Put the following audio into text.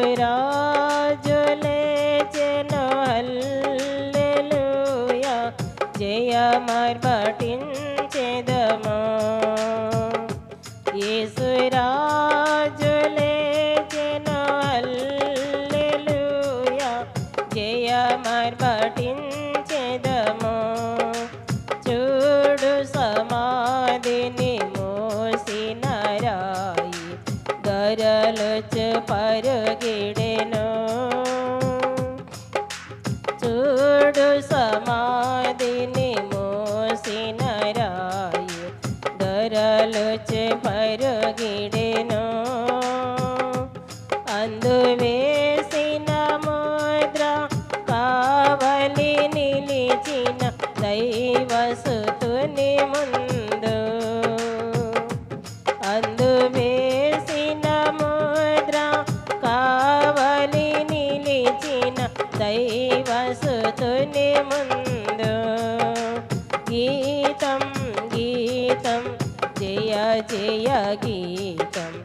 యేసురాజు లేచెను హల్లెలూయా జయమర్పటించెదము యేసురాజు లేచెను హల్లెలూయా జయమర్పటించెదము చూడు సమాధిని మోసిన రాయి గరలుచు పరుగిడెను చూడు సమాధిని మోసిన రాయి గరలుచు పరుగిడెను అందు వేసిన ముద్ర కావలి నిలిచిన దైవసుతుని ముందు అందు వేసిన ముద్ర కావలి నిలిచిన దైవసుతుని ముందు గీతం గీతం జయ జయ గీతం